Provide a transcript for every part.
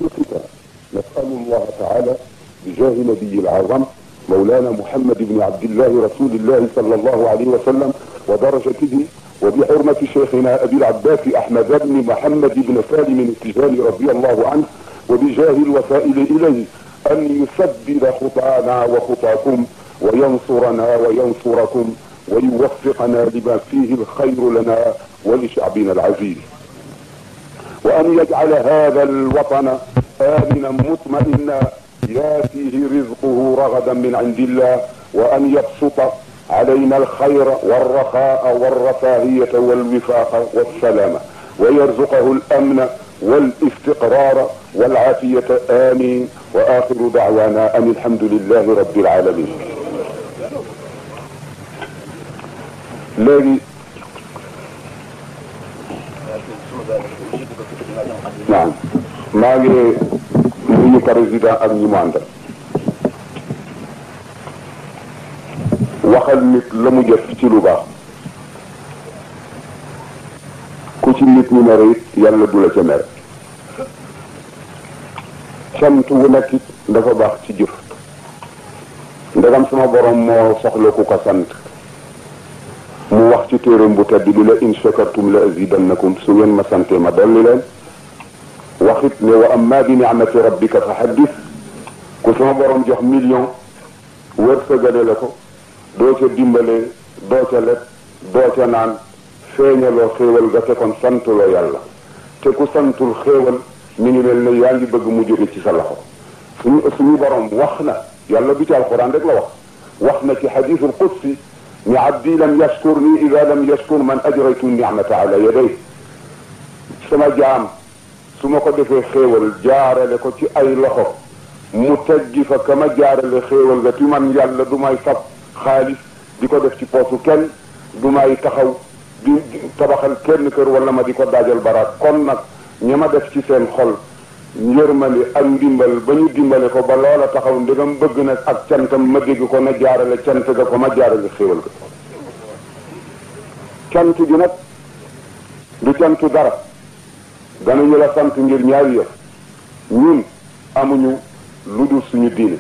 نسأل الله تعالى بجاه نبي العظم مولانا محمد بن عبد الله رسول الله صلى الله عليه وسلم ودرجته وبحرمة شيخنا أبي العباس أحمد بن محمد بن سالم التجاني رضي الله عنه وبجاه الوسائل إليه أن يسدد خطانا وخطاكم وينصرنا وينصركم ويوفقنا لما فيه الخير لنا ولشعبنا العزيز، وأن يجعل هذا الوطن آمنا مطمئنا ياتيه رزقه رغدا من عند الله، وأن يبسط علينا الخير والرخاء والرفاهية والوفاق والسلامة، ويرزقه الأمن والاستقرار والعافية. آمين. وآخر دعوانا أن الحمد لله رب العالمين. léegi naam maa ngi nuyu président ak ñi mu àndal. waxal nit la mu jëf ci lu baax ku ci nit ñu mere it yàlla du la ca mere. sant wu nekk it dafa baax ci jëf. ndegam sama borom moo soxla ku ko sant mu wax ci téeram bu tedd bi la in shakartum la azidannakum, su ngeen ma sante ma dolli leen. waxit ne wa amma bi ni'mati rabbika fa haddith, ku sama borom jox million wërsëgale la ko doo ca dimbalee doo ca lekk doo ca naan feeñaloo xéewal ga te kon santuloo yàlla, te ku santul xéewal mi ngi mel ne yaa ngi bëgg mu jóge ci sa loxo. suñu borom wax na, yàlla du ci alquran rek la wax na ci hadithul qudsi ni abdi lam yashkurni ida lam yashkur man ajraytu ni'mata ala yaday. sama jaam su ma ko defee xéewal jaarale ko ci ay loxo mu teggi fa ka ma jaarale xéewal ga ti man yàlla du may fab xaalis di ko def ci poosu kenn, du may taxaw di tabaxal kenn kër wala ma di ko daajal baraat. kon nag ña ma def ci seen xol yërmande ak ndimbal ba ñu dimbale ko ba loola taxaw, ndegam bëgg nag ak cantam ma dégg ko na jaarale cant ga ko ma jaarale xéewal ga. cant gi nag du cantu dara, danañu la sant ngir ñaari yëf. ñun amuñu lu dul suñu diine,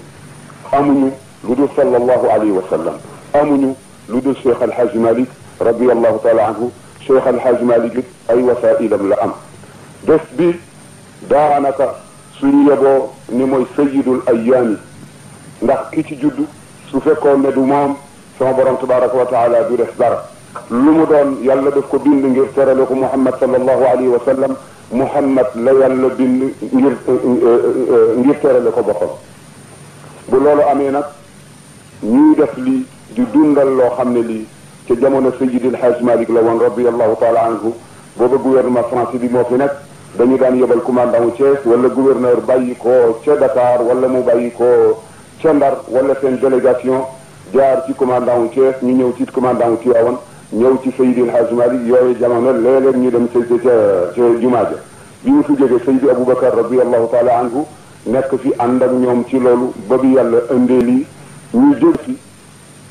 amuñu lu dul sallallahu alayhi wa sallam, amuñu lu dul Cheikh Al Hadj Malick radiyallahu taala anhu. Cheikh Al Hadj Malick it ay wasailam la am. bés bi daanaka suñu yeboo ni mooy sayyidul ayyaami, ndax ki ci juddu su fekkoon ne du moom sama borom tabaraka wa taala du def dara. lu mu doon yàlla daf ko bind ngir terale ko Muhammad sallallahu alayhi wa sallam. Muhammad la yàlla bind ngir terale ko boppam. bu loolu amee nag ñuy def lii di dundal loo xam ne lii ca jamono Seydil Hadj Malick la woon radiyallahu taala anhu. booba gouvernement français bi moo fi nekk, dañu daan yebal commandant wu Thiès wala gouverneur bàyyi ko ca Dakar wala mu bàyyi ko ca Ndar wala seen délégation jaar ci commandant wu Thiès, ñu ñëw ci commandant wu Tivaouane, ñëw ci Seydil Hadj Malick. yooyu jamono léeg-léeg ñu dem ca jumaa ja. bi mu fi jógee Seydi Aboubacar radiyallahu taala anhu nekk fi ànd ak ñoom ci loolu ba bi yàlla indee lii ñu jël fi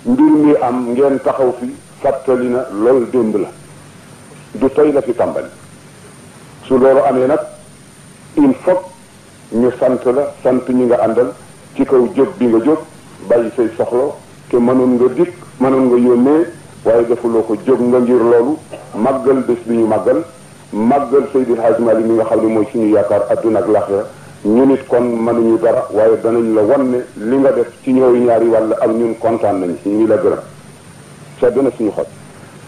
mbir mi am ngeen taxaw fi fàttali na loolu démb la, du tey la fi tàmbali. su loolu amee nag il faut ñu sant la, sant ñi nga àndal ci kaw jóg bi nga jóg bàyyi say soxla, te mënoon nga dikk mënoon nga yónnee waaye defuloo ko. jóg nga ngir loolu màggal bés bi ñu màggal Seydil Hadj Malick mi nga xam ne mooy suñu yaakaar adduna ak laaxira. ñu nit kon mënuñu dara waaye danañ la wan ne li nga def ci ñooyu ñaari wàll ak ñun kontaan nañ ci, ñu la gërëm sedd na suñu xol.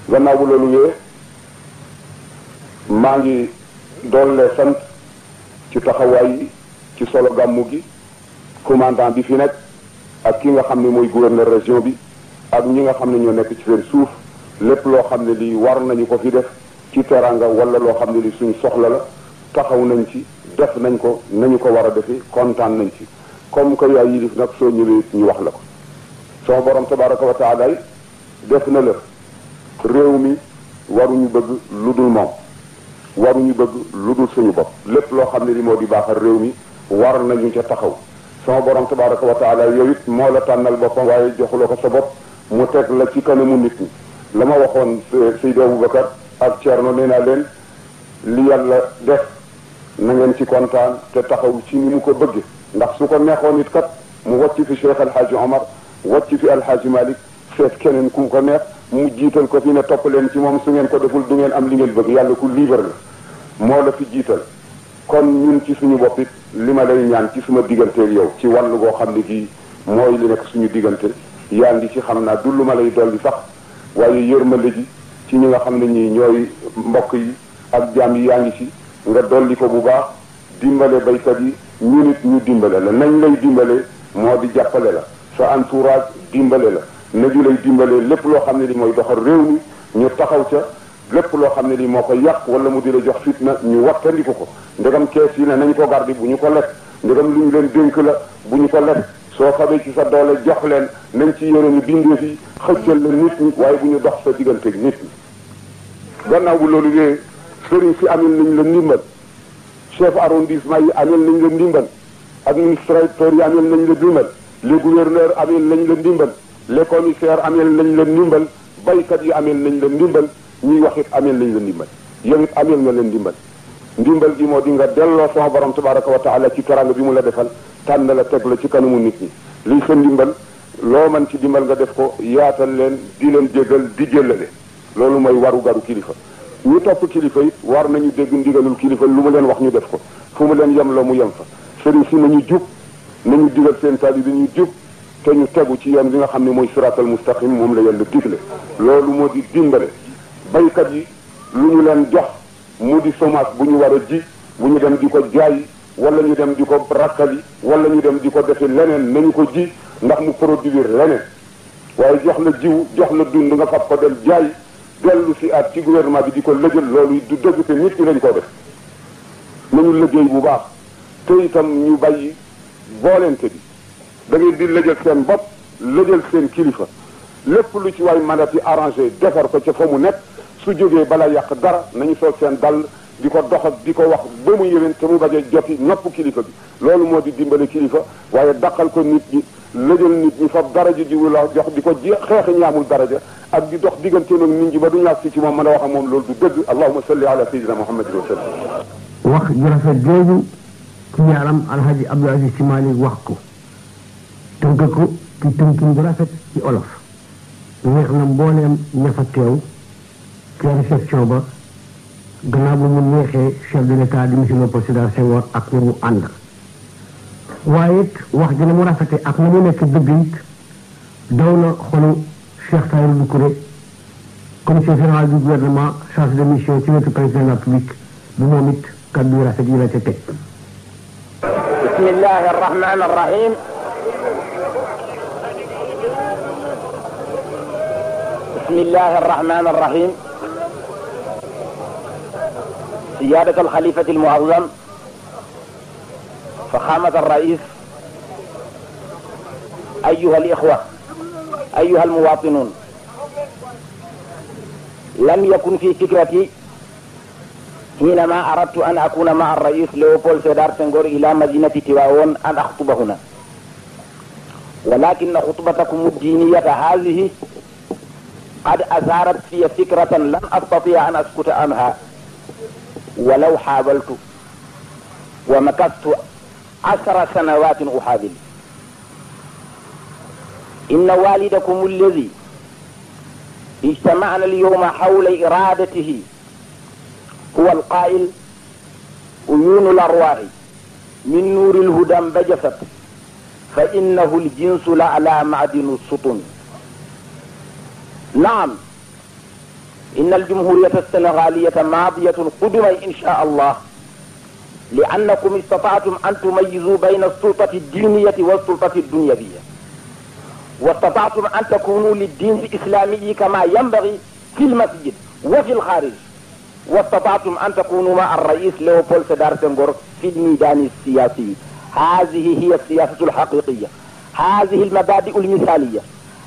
gannaaw bu loolu wee maa ngi doole sant ci taxawaay yi ci solo gàmmu gi commandant bi fi nekk ak ki nga xam ne mooy gouverneur région bi ak ñi nga xam ne ñoo nekk ci seen suuf. lépp loo xam ne lii war nañu ko fi def ci teranga wala loo xam ne li suñ soxla la taxaw nañ ci, def nañ ko nañu ko war a defee, kontaan nañ ci. comme que yaay yilif nag soo ñëwee ñu wax la ko. sama borom tabaraka wa taala def na la réew mi waruñu bëgg lu dul moom, waruñu bëgg lu dul suñu bopp. lépp loo xam ne li moo di baaxal réew mi war nañu ca taxaw. sama borom tabaraka wa taala yow it moo la tànnal boppam waaye joxuloo ko sa bopp, mu teg la ci kanamu nit ñi. la ma waxoon Seydi Aboubacar ak Thierno nee naa leen li yàlla def na ngeen ci kontaan te taxaw ci ni mu ko bëgge ndax su ko neexoon it kat mu wàcc fi Cheikh Alhaji Omar wàcc fi Alhaji Malick seet keneen ku ko neex mu jiital ko fi ne topp leen ci moom su ngeen ko deful du ngeen am li ngeen bëgg yàlla ku libre la moo la fi jiital kon ñun ci suñu bopp it li ma lay ñaan ci suma digganteeg yow ci wàllu goo xam ne gii mooy li nekk suñu diggante yaa ngi ci xam naa du lu ma lay dolli sax waaye yërmande ji ci ñi nga xam ne ñii ñooy mbokk yi ak jaam yi yaa ngi ci nga dolli ko bu baax dimbale baykat yi ñu nit ñu dimbale la nañ lay dimbale moo di jàppale la sa entourage dimbale la nañu lay dimbale lépp loo xam ne li mooy doxal réew mi ñu taxaw ca lépp loo xam ne li moo ko yàq wala mu di la jox fitna ñu wattandiku ko ndegam kees yi ne nañ ko gardi bu ñu ko lekk ndegam lu ñu leen dénk la bu ñu ko lekk soo xamee ci sa doole jox leen nañ ci yërëmi bindee fi xëccal la nit ñi waaye bu ñu dox sa digganteeg nit ñi gannaaw bu loolu dee sëriñ si amel nañ la ndimbal chef arrondissement yi amel nañ la ndimbal administrateur yi amel nañ la ndimbal les gouverneurs amel nañ la ndimbal les commissaires amel nañ la ndimbal baykat yi amel nañ la ndimbal ñuy wax it amel nañ la ndimbal yow it amel nga leen ndimbal ndimbal gi moo di nga delloo sama borom tabaraka wa taala ci karanga bi mu la defal tànn la teg la ci kanamu nit ñi lii sa ndimbal loo mën ci dimbal nga def ko yaatal leen di leen jégal di jëllale loolu mooy waru garu kilifa ñu topp kilifa it war nañu dégg ndigalul kilifa lu mu leen wax ñu def ko fu mu leen yem la mu yem fa sëriñ si nañu jub nañu digal seen taalibe ñu jub te ñu tegu ci yoon bi nga xam ne mooy siratal mustaqim moom la yàlla digle loolu moo di dimbale baykat yi lu ñu leen jox mu di semence bu ñu war a ji bu ñu dem di ko jaay wala ñu dem di ko rakkali wala ñu dem di ko defe leneen nañu ko ji ndax mu produire leneen waaye jox la jiw jox la dund nga fab ko del jaay dellu si at ci gouvernement bi di ko lëjal loolu du dëgg te nit ñi lañ ko def nañu liggéey bu baax te itam ñu bàyyi boolente bi da ngeen di lëjal seen bopp lëjal seen kilifa lépp lu ci waay manati arrangé defar ko ca fa mu nekk su jógee bala yàq dara nañu soog seen dal di ko dox ak di ko wax ba mu yëwén te mu baje joti nopp kilifa bi loolu moo di dimbale kilifa waaye daqal ko nit ñi lëjal nit ñi fab daraja ji wu la jox di ko xeexi ñaamul daraja ak di dox diggante nag nit ñi ba du ñàkk si ci moom mën a wax ak moom loolu du dëgg allahumma salli ala sayyidina muhammadin wa sallam wax ju rafet jooju ci yaaram alhaji Abdou Aziz Sy Malick wax ko tënk ko ci tënkin bu rafet ci olof neex na mbooleem ña fa teew ci réception ba gannaaw bu mu neexee chef de l'état di monsieur Léopold Sédar Senghor ak ñi mu ànd waaye it wax ji na mu rafete ak na mu nekk dëgg it daw na xolu Cheikh Tahirou Doucouré commissaire général du gouvernement chargé de mission ci wetu président de la République bi moom it kaddu yu rafet yi la ca teg bismillahi arrahmani arrahim bismillahi arrahmani arrahim سيادة الخليفة المعظم فخامة الرئيس أيها الإخوة أيها المواطنون لم يكن في فكرتي حينما أردت أن أكون مع الرئيس ليوبولد سيدار سنغور إلى مدينة تواون أن أخطب هنا ولكن خطبتكم الدينية هذه قد أثارت في فكرة لن أستطيع أن أسكت عنها ولو حاولت ومكثت 10 سنوات أحاول إن والدكم الذي اجتمعنا اليوم حول إرادته هو القائل عيون الأرواح من نور الهدى انبجست فإنه الجنس لعلى معدن السطن. نعم إن الجمهورية السنغالية ماضية قدما إن شاء الله لأنكم استطعتم أن تميزوا بين السلطة الدينية والسلطة الدنيوية واستطعتم أن تكونوا للدين الإسلامي كما ينبغي في المسجد وفي الخارج واستطعتم أن تكونوا مع الرئيس ليوبولد سيدار سنغور في الميدان السياسي. هذه هي السياسة الحقيقية، هذه المبادئ المثالية،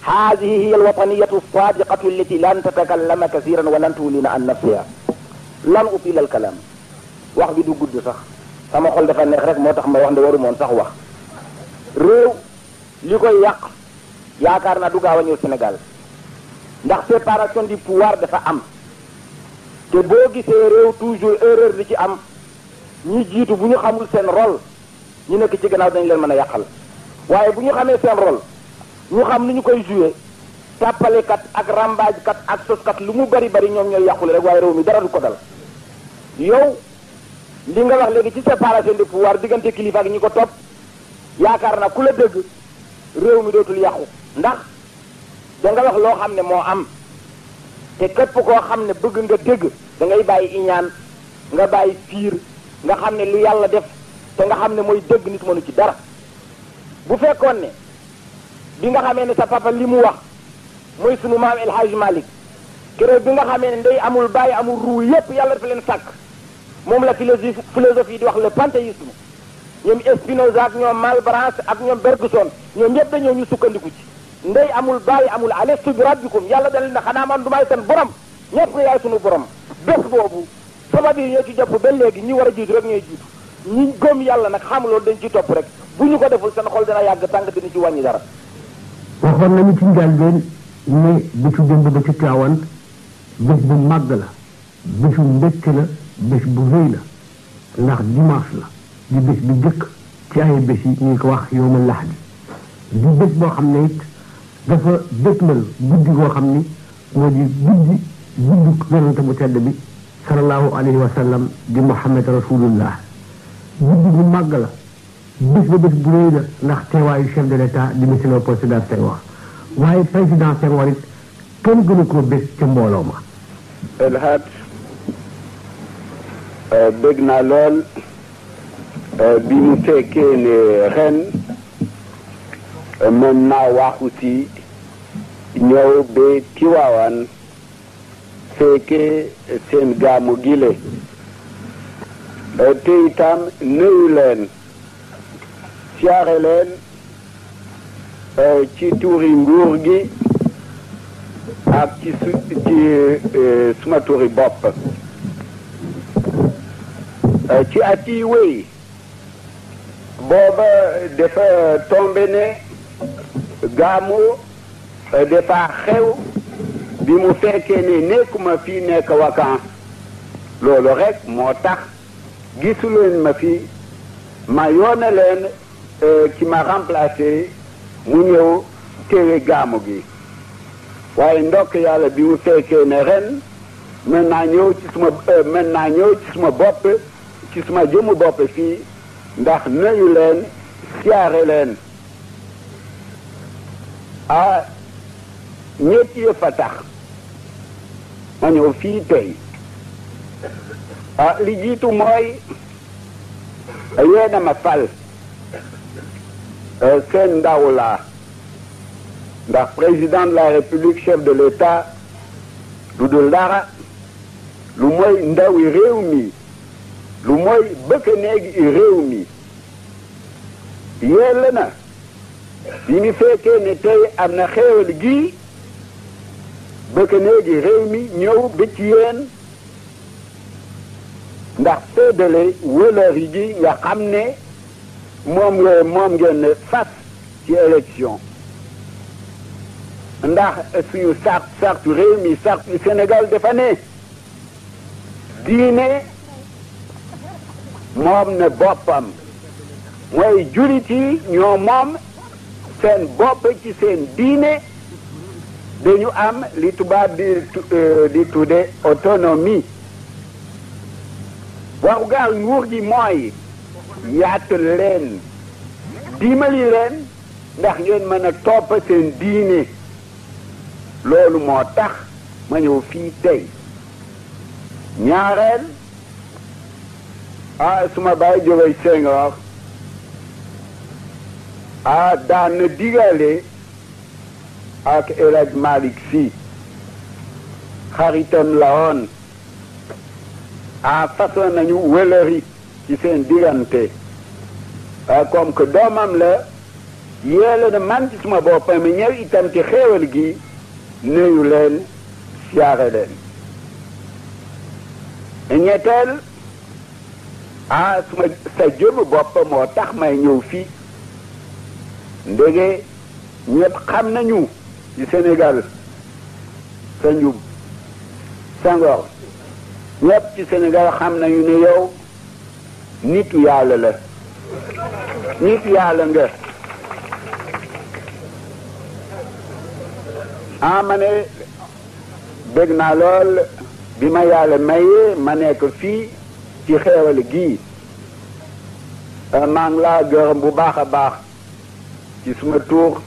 هذه هي الوطنية الصادقة التي لن تتكلم كثيرا ولن تولين عن نفسها. لن أطيل الكلام wax bi du gudd sax sama xol dafa neex rek moo tax ma wax nde waru moon sax wax réew li koy yàq yaakaar naa du gaaw a ñëw Sénégal ndax séparation du pouvoir dafa am te boo gisee réew toujours erreur di ci am ñi jiitu bu ñu xamul seen rôle ñu nekk ci gannaaw dañ leen mën a yàqal waaye bu ñu xamee seen rôle ñu xam ni ñu koy joué tàppalekat ak rambaajkat ak soskat lu mu bari bari ñoom ñooy yàqule rek waaye réew mi dara du ko dal. yow li nga wax léegi ci séparation des pouvoirs diggante kilifa ak ñi ko topp yaakaar na ku la dëgg réew mi dootul yàqu ndax da nga wax loo xam ne moo am te képp koo xam ne bëgg nga dëgg da ngay bàyyi iñaan nga bàyyi fiir nga xam ne lu yàlla def te nga xam ne mooy dëgg nit mënu ci dara bu fekkoon ne bi nga xamee ne sa papa li mu wax mooy sunu maam El Hadj Malick keroog bi nga xamee ne ndey amul bàyyi amul ruu yépp yàlla dafa leen sàkk moom la philosophie di wax le panthéisme ñoom Spinoza ak ñoom Malebranche ak ñoom Bergson ñoom ñëpp dañoo ñu sukkandiku ci ndey amul bàyyi amul alastu bi rabbikum yàlla dal na xanaa man du may seen borom ñëpp yaay sunu borom bés boobu sabab yi ñoo ci jàpp ba léegi ñi war a jiitu rek ñooy jiitu ñi gëm yàlla nag xam loolu dañ ci topp rek bu ñu ko deful seen xol dina yàgg tànk dina ci wàññi dara. waxoon nañu ci njëlbeen ne bésu démb ba ci Tiwaawan bés bu màgg la bésu mbégte la bés bu rëy la ndax dimanche la di bés bi jëkk ci ay bés yi ñu ko wax yawmul lahdi di bés boo xam ne it dafa dëkkmal guddi goo xam ni moo di guddi yonente bu tedd bi sallallahu alayhi wa sallam di Muhammad rasulullah guddi bu màgg la bés ba bés bu rëy la ndax teewaayu chef de l'état di monsieur Léopold Sédar Senghor waaye président Senghor it kenn gënu ko bés ca mbooloo ma. El Hadj bëgg naa lool bi mu fekkee ne ren mën naa waxu ci ñëw ba Tiwaawan fekkee seen gàmmu gile te itam nuyu leen siyaare leen ci tuuri nguur gi ak ci suma tuuri bopp ci at yi wéy booba dafa tombé ne gàmmu dafa xew bi mu fekkee ne nekkuma fii nekk vacances loolu rek moo tax gisuleen ma fi ma yoone leen ki ma remplacé mu ñëw teewe gàmmu gi waaye ndokk yàlla bi mu fekkee ne ren mën naa ñëw ci suma bopp ci suma jëmu bopp fii ndax nuyu leen siyaare leen ñetti yëpp a tax ma ñëw fii tey li jiitu mooy yéen a ma fal seen ndaw laa ndax président de la république chef de l'état lu dul dara lu mooy ndawi réew mi lu mooy bëkk néegi réew mi yéen na bi ñu fekkee ne tey am na xéewal gi bëkk néegi réew mi ñëw ba ci yéen ndax séddale wëlër yi ji nga xam ne moom ngeen fas ci élection ndax suñu sartu réew mi sartu Sénégal dafa ne diine moom ne boppam mooy jullit yi ñoo moom seen bopp ci seen diine dañu am li tubaab di tudde autonomie waru gaal nguur gi mooy yaatal leen dimbali leen ndax ngeen mën a topp seen diine loolu moo tax ma ñëw fii tey ñaareel suma baay jógee Senghor daan na digale ak El Hadj Malick Sy xaritam la woon façon nañu wëlëri ci seen diggante comme que doomam la yéele na man ci suma boppam ñëw itam ci xéewal gi nuyu leen siyaare leen ñetteel suma sa jëmu bopp moo tax may ñëw fii ndege ñëpp xam nañu ci Sénégal sa njub Senghor ñëpp ci Sénégal xam nañu ne yow nitu yàlla la nitu yàlla nga ma ne bëgg naa lool bi ma yàlla mayee ma nekk fii ci xeewal gii maa ngi laa gërëm bu baax a baax ci suma tur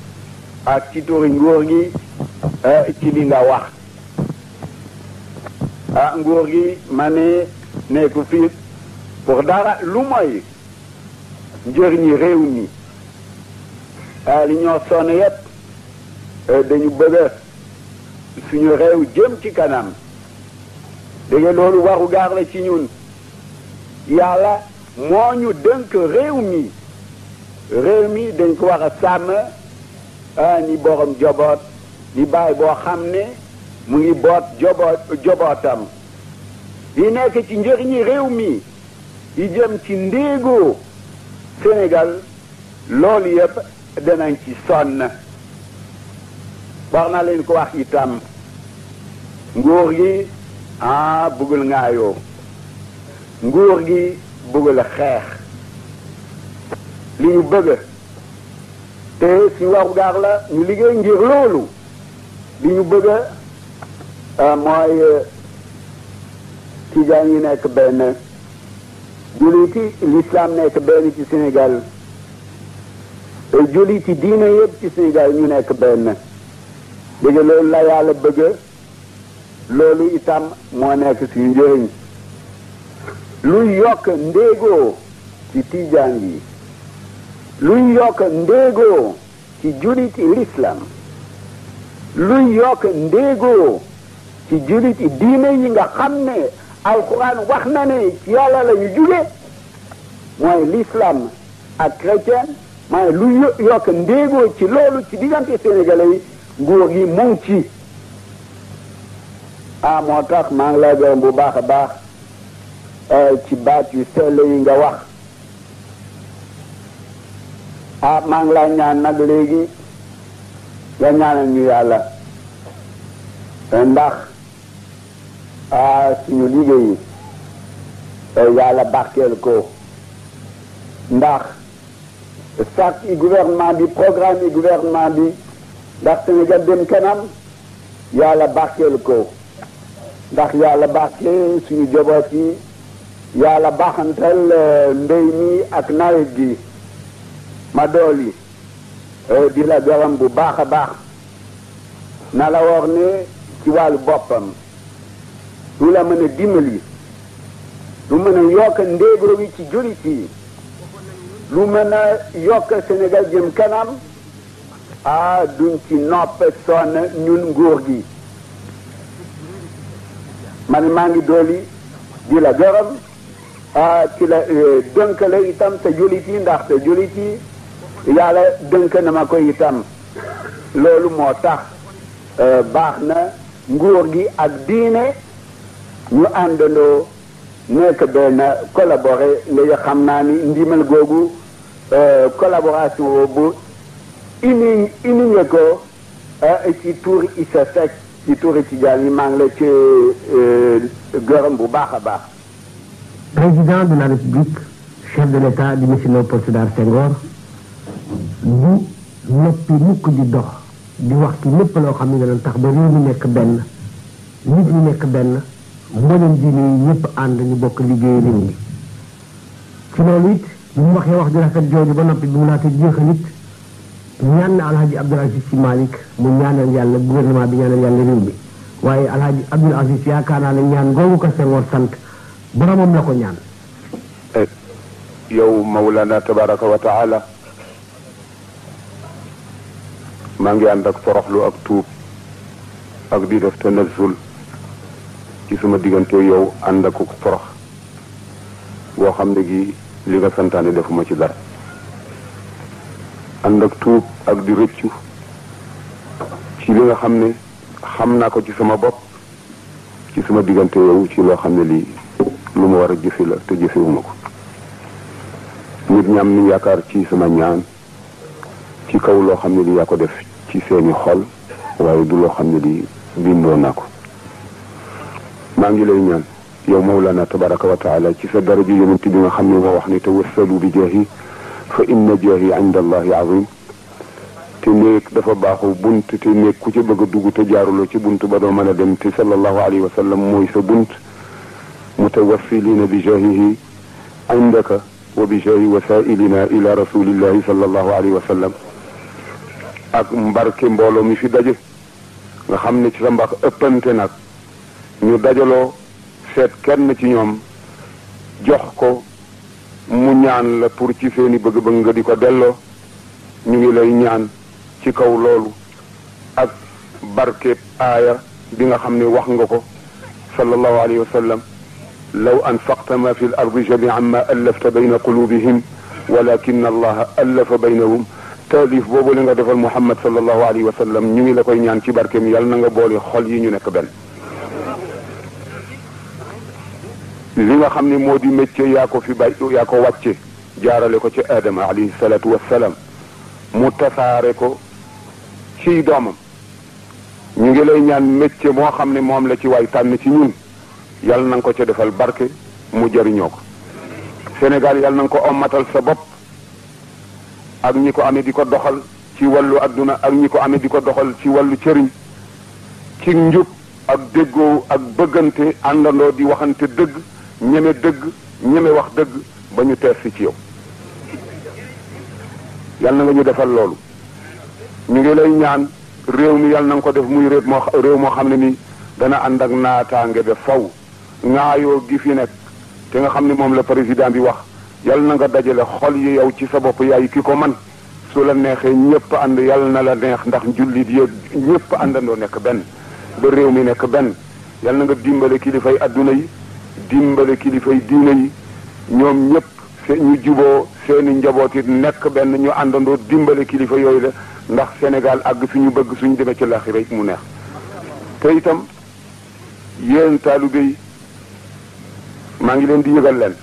ak ci turi nguur gi ci li nga wax nguur gi ma ne nekk fii pour dara lu mooy njëriñi réew mi li ñoo sonn yépp dañu bëgg suñu réew jëm ci kanam dégg loolu waru gaar la ci ñun yàlla moo ñu dënk réew mi dañ ko war a sàmm ni borom joboot ni bàyyi boo xam ne mu ngi boot jobootam yi nekk ci njëriñi réew mi yi jëm ci ndéegoo Sénégal loolu yëpp danañ ci sonn war na leen ko wax itam nguur gi bëggul ngaayoo nguur gi bëggul xeex li ñu bëgg te si waru gaar la ñu liggéey ngir loolu li ñu bëgg mooy tijaan yi nekk benn juliti l'islam nekk benn ci Sénégal juliti diine yëpp ci Sénégal ñu nekk benn dégg loolu la yàlla bëgg loolu itam moo nekk suñu njëriñ luy yokk ndéegoo ci tijaan yi luy yokk ndéegoo ci juliti l'islam luy yokk ndéegoo ci juliti diine yi nga xam ne alquran wax na ne ci yàlla la ñu jóge mooy l'islam ak chrétien mooy luy yokk ndéegoo ci loolu ci diggante sénégalais yi nguur gi mu ngi ci moo tax maa ngi lay gërëm bu baax a baax ci baat yu sell yi nga wax maa ngi lay ñaan nag léegi nga ñaanal ñu yàlla ndax suñu liggéey yàlla barkeel ko ndax sax i gouvernement bi programme yi gouvernement bi ndax Sénégal dem kanam yàlla barkeel ko ndax yàlla barkeel suñu joboot yi yàlla baaxantal mbéy mi ak nawet gi ma dooli di la gërëm bu baax a baax na la war ne ci wàllu boppam lu la mën a dimbali lu mën a yokk ndéegoo wi ci jullit yi lu mën a yokk Sénégal jëm kanam duñ ci nopp sonn ñun nguur gi man maa ngi dooli di la gërëm ci la dënkale itam sa jullit yi ndax sa jullit yi yàlla dënk na ma ko itam loolu moo tax baax na nguur gi ak diine ñu àndandoo nekk benn collaboré léegi xam naa ni ndimal googu collaboration bu indi nga ko ci tuuri Issa Seck ci tuuri Tidjane yi maa ngi la ci gërëm bu baax a baax. Président de la République chef de l'État di monsieur Léopold Sédar Senghor du noppi mukk di dox di wax ci lépp loo xam ne dana tax ba réew mi nekk benn nit ñi nekk benn mboolem diine yi ñëpp ànd ñu bokk liggéey réew mi ci loolu it bu mu waxee wax ju rafet jooju ba noppi bi mu laata jeexal it ñaan na alhaji Abdoul Aziz Sy Malick mu ñaanal yàlla gouvernement bi ñaanal yàlla réew mi waaye alhaji Abdoul Aziz yaakaar naa ne ñaan googu ko Senghor sant boromam la ko ñaan. yow Mawlana tabaraka wa taala maa ngi ànd ak toroxlu ak tuub ak di def tanazul ci sama diggante yow ànd ak torox boo xam ne gi li nga santaane defuma ci dara ànd ak tuub ak di rëccu ci li nga xam ne xam naa ko ci sama bopp ci sama diggante yow ci loo xam ne lii lu ma war a jëfe la te jëfewuma ko nit ñam ni yaakaar ci sama ñaan ci kaw loo xam ne li yaa ko def ci seeni xol waaye du loo xam ne li bindoo naa ko maa ngi lay ñaan yow mawlana tabaraka wa taala ci sa daraja yonent bi nga xam ne moo wax ne tawassalu bi jaahi fa inna jaahi inda allahi azim te néeg dafa baaxu bunt te néeg ku ci bëgg a dugg te jaaruloo ci bunt ba doo mën a dem te sallallahu alayhi wa sallam mooy sa bunt mutawassilina bi jaahihi indaka wa bi jaahi wasailina ila rasulillahi sallallahu alayhi wa sallam ak mbarke mbooloo mi fi daje nga xam ne ci sa mbax ëppante nag ñu dajaloo seet kenn ci ñoom jox ko mu ñaan la pour ci seeni bëgg-bëgg nga di ko delloo ñu ngi lay ñaan ci kaw loolu ak barke aaya bi nga xam ne wax nga ko sallallahu alayhi wa sallam law anfaqta ma fi l ardi jamian ma allafta bayna qulubihim walakin allaha allafa baynahum taalif boobu la nga defal muhammad sallallahu alayhi wa sallam ñu ngi la koy ñaan ci barkeem yàlla na nga boole xol yi ñu nekk benn li nga xam ne moo di métier yaa ko fi bay yaa ko wàcce jaarale ko ci aadama alayhi salaatu wassalaam mu tasaare ko ci doomam ñu ngi lay ñaan métier moo xam ne moom la ci waay tànn ci ñun yàlla na nga ko ca defal barke mu jëriñoo ko Sénégal yàlla na nga ko ommatal sa bopp ak ñi ko amee di ko doxal ci wàllu adduna ak ñi ko amee di ko doxal ci wàllu cëriñ ci njub ak déggoo ak bëggante àndandoo di waxante dëgg ñeme wax dëgg ba ñu teer si ci yow yal na nga ñu defal loolu ñu ngi lay ñaan réew mi yal na nga ko def muy réew moo xam ne ni dana ànd ak naataange ba faw ŋaayoo gi fi nekk te nga xam ne moom la président bi wax yal na nga dajale xol yi yow ci sa bopp yaay ki ko man su la neexee ñëpp ànd yal na la neex ndax njullit yi ñëpp àndandoo nekk benn ba réew mi nekk benn yal na nga dimbale kilifay adduna yi dimbale kilifay diine yi ñoom ñëpp ñu juboo seeni njaboot it nekk benn ñu àndandoo dimbale kilifa yooyu la ndax Sénégal àgg fi ñu bëgg suñu demee ci laaxira it mu neex te itam yéen taalibe yi maa ngi leen di yëgal leen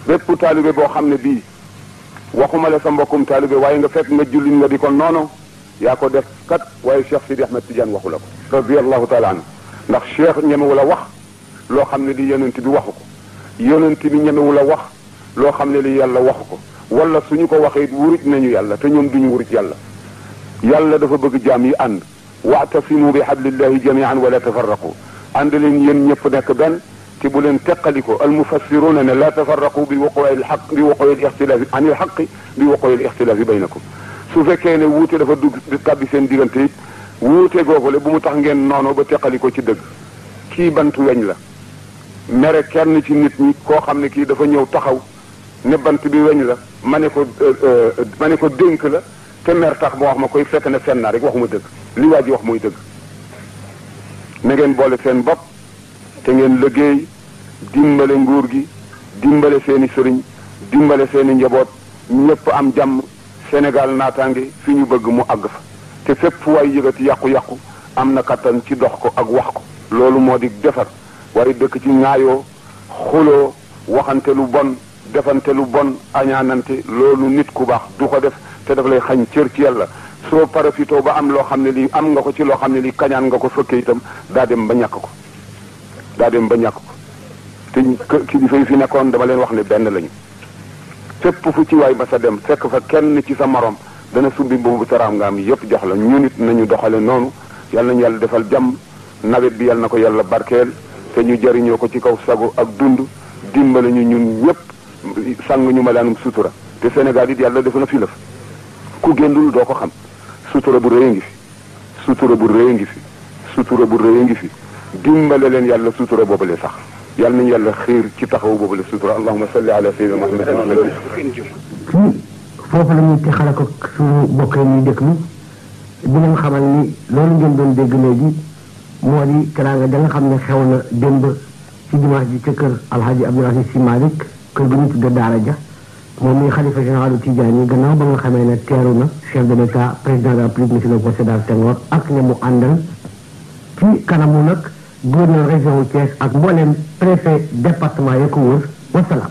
bépp taalibe boo xam ne bii waxuma la sa mbokkum taalibe waaye nga fekk nga jullit nga di ko noono yaa ko def kat waaye Cheikh Sidi Ahmed Tidiane waxu la ko radiyallahu taala anhu ndax Cheikh ñemewu la wax loo xam ne li yonent bi waxu ko yonent bi ñemewu la wax loo xam ne li yàlla waxu ko wala suñu ko waxee wuruj nañu yàlla te ñoom duñu wuruj yàlla yàlla dafa bëgg jaam yi ànd wa'tasimu bi hablillahi jami'an wala tafarraqu ànd leen yéen ñëpp nekk benn te bu leen teqaliko almufassiruna ne la tafarraqu bi wuqu'i alhaq bi wuqu'i al-ixtilaafi an alhaqi bi wuqu'i al-ixtilaafi baynakum su fekkee ne wuute dafa dugg tàbbi seen diggante it wuute googule bu mu tax ngeen noonu ba teqaliko ci dëgg kii bantu weñ la mere kenn ci nit ñi koo xam ne kii dafa ñëw taxaw ne bant bi weñ la ma ne ko dénk la te mer tax moo wax ma koy fekk ne fen naa rek waxuma dëgg li waa ji wax mooy dëgg na ngeen boole seen bopp te ngeen liggéey dimbale nguur gi dimbale seeni sëriñ dimbale seeni njaboot ñëpp am jàmm Sénégal naataange fi ñu bëgg mu àgg fa te fépp fu waay yëgati yàqu-yàqu am na kattan ci dox ko ak wax ko loolu moo di defar waaye dëkk ci ŋaayoo xuloo waxante lu bon defante lu bon añaanante loolu nit ku baax du ko def te daf lay xañ cër ci yàlla soo parafitoo ba am loo xam ne lii am nga ko ci loo xam ne lii kañaan nga ko fëkkee itam daa dem ba ñàkk ko te kilifa yi fi nekkoon dama leen wax ne benn lañu fépp fu ci waay ba sa dem fekk fa kenn ci sa morom dana sumbi boobu saraam nga am yëpp jox la ñu nit nañu doxale noonu yal nañu yàlla defal jàmm nawet bi yal na ko yàlla barkeel te ñu jëriñoo ko ci kaw sago ak dund dimbale ñu ñun ñëpp sang ñu malaanum sutura te Sénégal it yàlla def na fi lëf ku génnul doo ko xam sutura bu rëy ngi fi sutura bu rëy ngi fi sutura bu rëy ngi fi dimbale leen yàlla sutura boobale sax yàlla nañu yàlla xiir ci taxaw boobale sutura allahumma salli ala sayyidina muhammad foofu la ñuy texale ko suñu bokk yi ñuy déglu di leen xamal ni loolu ngeen doon dégg léegi moo di teraanga da nga xam ne xew na démb ci dimanche ji ca kër alhaji Abdoul Aziz Sy Malick kër gu ñu tudde daara ja moom muy xalifa généralu Tidiane yi gannaaw ba nga xamee ne teeru na chef de l'état président de la République monsieur Léopold Sédar Senghor ak ña mu àndal ci kanamu nag gouverneur région wu Thiès ak mbooleem préfet département ya ko wër wasalaam